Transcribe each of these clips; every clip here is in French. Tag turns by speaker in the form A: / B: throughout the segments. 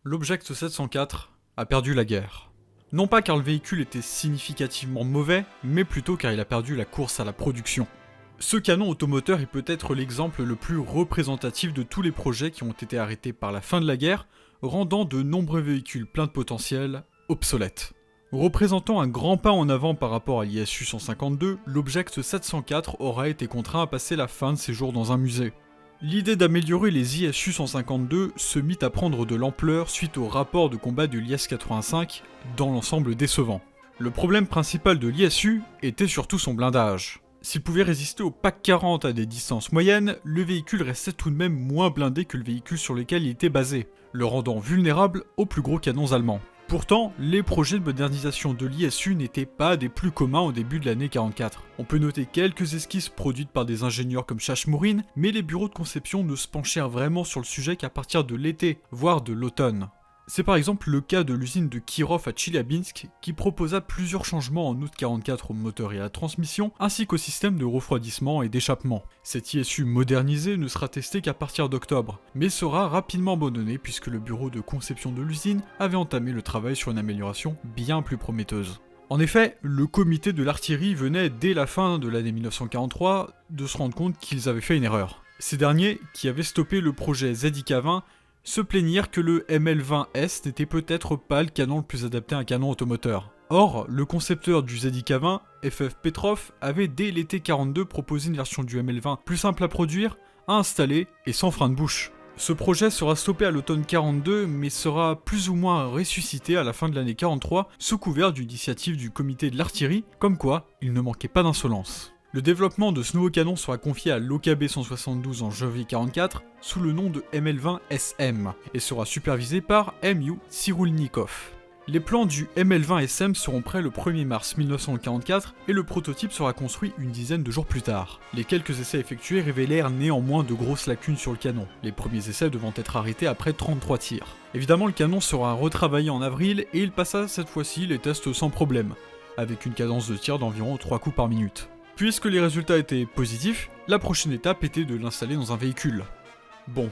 A: L'Object 704 a perdu la guerre. Non pas car le véhicule était significativement mauvais, mais plutôt car il a perdu la course à la production. Ce canon automoteur est peut-être l'exemple le plus représentatif de tous les projets qui ont été arrêtés par la fin de la guerre, rendant de nombreux véhicules pleins de potentiel obsolètes. Représentant un grand pas en avant par rapport à l'ISU 152, l'Object 704 aura été contraint à passer la fin de ses jours dans un musée. L'idée d'améliorer les ISU 152 se mit à prendre de l'ampleur suite au rapport de combat de l'IS-85, dans l'ensemble décevant. Le problème principal de l'ISU était surtout son blindage. S'il pouvait résister au PAC 40 à des distances moyennes, le véhicule restait tout de même moins blindé que le véhicule sur lequel il était basé, le rendant vulnérable aux plus gros canons allemands. Pourtant, les projets de modernisation de l'ISU n'étaient pas des plus communs au début de l'année 44. On peut noter quelques esquisses produites par des ingénieurs comme Chachmourine, mais les bureaux de conception ne se penchèrent vraiment sur le sujet qu'à partir de l'été, voire de l'automne. C'est par exemple le cas de l'usine de Kirov à Tcheliabinsk, qui proposa plusieurs changements en août 44 au moteur et à la transmission, ainsi qu'au système de refroidissement et d'échappement. Cet ISU modernisé ne sera testé qu'à partir d'octobre, mais sera rapidement abandonné puisque le bureau de conception de l'usine avait entamé le travail sur une amélioration bien plus prometteuse. En effet, le comité de l'artillerie venait dès la fin de l'année 1943 de se rendre compte qu'ils avaient fait une erreur. Ces derniers, qui avaient stoppé le projet ZIK-20, se plaignirent que le ML20S n'était peut-être pas le canon le plus adapté à un canon automoteur. Or, le concepteur du ZIK-20, FF Petrov, avait dès l'été 42 proposé une version du ML20 plus simple à produire, à installer et sans frein de bouche. Ce projet sera stoppé à l'automne 42, mais sera plus ou moins ressuscité à la fin de l'année 43, sous couvert d'initiative du comité de l'artillerie, comme quoi il ne manquait pas d'insolence. Le développement de ce nouveau canon sera confié à l'OKB 172 en janvier 44 sous le nom de ML20SM et sera supervisé par M.U. Cyrulnikov. Les plans du ML20SM seront prêts le 1er mars 1944 et le prototype sera construit une dizaine de jours plus tard. Les quelques essais effectués révélèrent néanmoins de grosses lacunes sur le canon, les premiers essais devant être arrêtés après 33 tirs. Évidemment, le canon sera retravaillé en avril et il passa cette fois-ci les tests sans problème, avec une cadence de tir d'environ 3 coups par minute. Puisque les résultats étaient positifs, la prochaine étape était de l'installer dans un véhicule. Bon,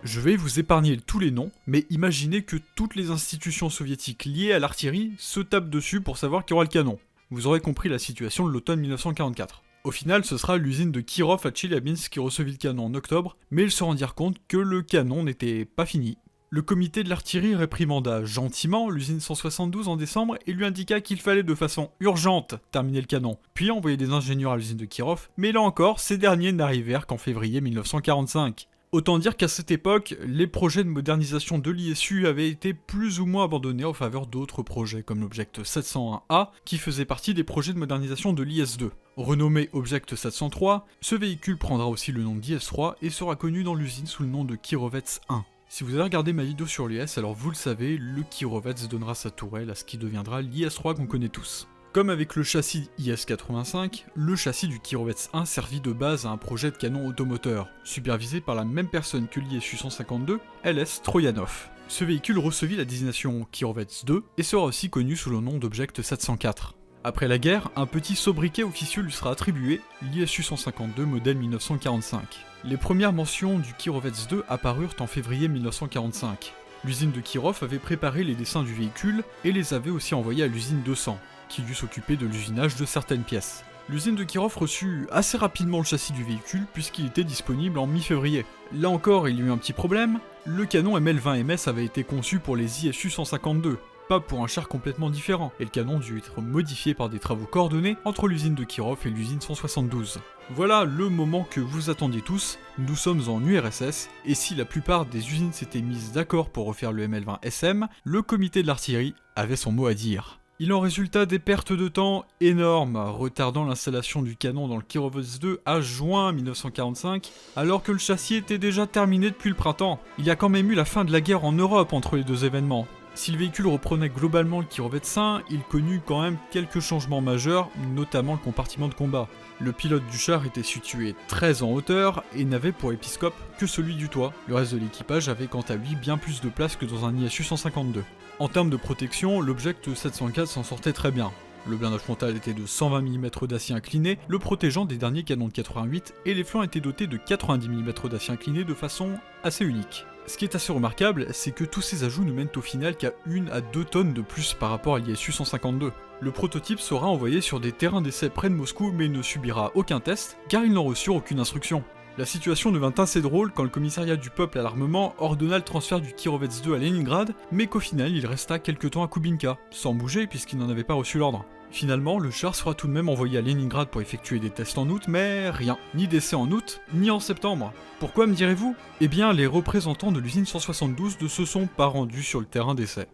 A: je vais vous épargner tous les noms, mais imaginez que toutes les institutions soviétiques liées à l'artillerie se tapent dessus pour savoir qui aura le canon. Vous aurez compris la situation de l'automne 1944. Au final, ce sera l'usine de Kirov à Tcheliabinsk qui recevit le canon en octobre, mais ils se rendirent compte que le canon n'était pas fini. Le comité de l'artillerie réprimanda gentiment l'usine 172 en décembre et lui indiqua qu'il fallait de façon urgente terminer le canon, puis envoyer des ingénieurs à l'usine de Kirov, mais là encore, ces derniers n'arrivèrent qu'en février 1945. Autant dire qu'à cette époque, les projets de modernisation de l'ISU avaient été plus ou moins abandonnés en faveur d'autres projets comme l'Object 701A qui faisait partie des projets de modernisation de l'IS-2. Renommé Object 703, ce véhicule prendra aussi le nom d'IS-3 et sera connu dans l'usine sous le nom de Kirovets 1. Si vous avez regardé ma vidéo sur l'IS, alors vous le savez, le Kirovets donnera sa tourelle à ce qui deviendra l'IS-3 qu'on connaît tous. Comme avec le châssis IS-85, le châssis du Kirovets 1 servit de base à un projet de canon automoteur, supervisé par la même personne que l'ISU 152, LS Troyanov. Ce véhicule recevit la désignation Kirovets 2 et sera aussi connu sous le nom d'Object 704. Après la guerre, un petit sobriquet officieux lui sera attribué, l'ISU 152 modèle 1945. Les premières mentions du Kirovets 2 apparurent en février 1945. L'usine de Kirov avait préparé les dessins du véhicule et les avait aussi envoyés à l'usine 200, qui dut s'occuper de l'usinage de certaines pièces. L'usine de Kirov reçut assez rapidement le châssis du véhicule puisqu'il était disponible en mi-février. Là encore, il y eut un petit problème, le canon ML20MS avait été conçu pour les ISU 152, pas pour un char complètement différent, et le canon dut être modifié par des travaux coordonnés entre l'usine de Kirov et l'usine 172. Voilà le moment que vous attendiez tous, nous sommes en URSS, et si la plupart des usines s'étaient mises d'accord pour refaire le ML20SM, le comité de l'artillerie avait son mot à dire. Il en résulta des pertes de temps énormes, retardant l'installation du canon dans le Kirovets 2 à juin 1945, alors que le châssis était déjà terminé depuis le printemps. Il y a quand même eu la fin de la guerre en Europe entre les deux événements. Si le véhicule reprenait globalement le Kirovets 1, il connut quand même quelques changements majeurs, notamment le compartiment de combat. Le pilote du char était situé très en hauteur et n'avait pour épiscope que celui du toit. Le reste de l'équipage avait quant à lui bien plus de place que dans un ISU 152. En termes de protection, l'Object 704 s'en sortait très bien. Le blindage frontal était de 120 mm d'acier incliné, le protégeant des derniers canons de 88, et les flancs étaient dotés de 90 mm d'acier incliné de façon assez unique. Ce qui est assez remarquable, c'est que tous ces ajouts ne mènent au final qu'à 1 à 2 tonnes de plus par rapport à l'ISU 152. Le prototype sera envoyé sur des terrains d'essai près de Moscou mais ne subira aucun test, car ils n'ont reçu aucune instruction. La situation devint assez drôle quand le commissariat du peuple à l'armement ordonna le transfert du Kirovets 2 à Leningrad, mais qu'au final il resta quelque temps à Kubinka, sans bouger puisqu'il n'en avait pas reçu l'ordre. Finalement, le char sera tout de même envoyé à Leningrad pour effectuer des tests en août, mais rien, ni d'essai en août, ni en septembre. Pourquoi me direz-vous? Eh bien, les représentants de l'usine 172 ne se sont pas rendus sur le terrain d'essai.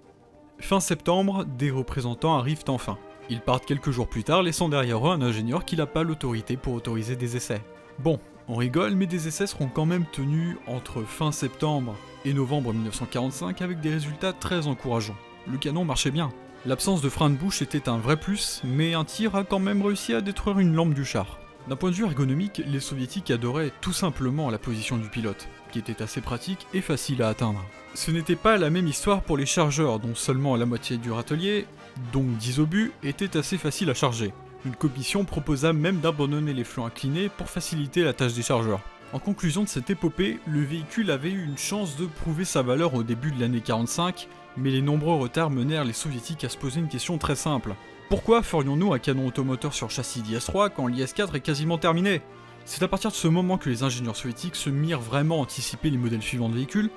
A: Fin septembre, des représentants arrivent enfin. Ils partent quelques jours plus tard, laissant derrière eux un ingénieur qui n'a pas l'autorité pour autoriser des essais. Bon, on rigole, mais des essais seront quand même tenus entre fin septembre et novembre 1945 avec des résultats très encourageants. Le canon marchait bien. L'absence de frein de bouche était un vrai plus, mais un tir a quand même réussi à détruire une lampe du char. D'un point de vue ergonomique, les soviétiques adoraient tout simplement la position du pilote, qui était assez pratique et facile à atteindre. Ce n'était pas la même histoire pour les chargeurs, dont seulement la moitié du râtelier, donc 10 obus, était assez facile à charger. Une commission proposa même d'abandonner les flancs inclinés pour faciliter la tâche des chargeurs. En conclusion de cette épopée, le véhicule avait eu une chance de prouver sa valeur au début de l'année 45, mais les nombreux retards menèrent les soviétiques à se poser une question très simple. Pourquoi ferions-nous un canon automoteur sur châssis d'IS-3 quand l'IS-4 est quasiment terminé? C'est à partir de ce moment que les ingénieurs soviétiques se mirent vraiment à anticiper les modèles suivants de véhicules,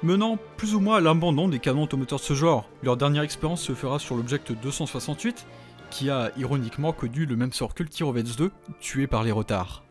A: menant plus ou moins à l'abandon des canons automoteurs de ce genre. Leur dernière expérience se fera sur l'Object 268, qui a ironiquement connu le même sort que le Kirovets 2, tué par les retards.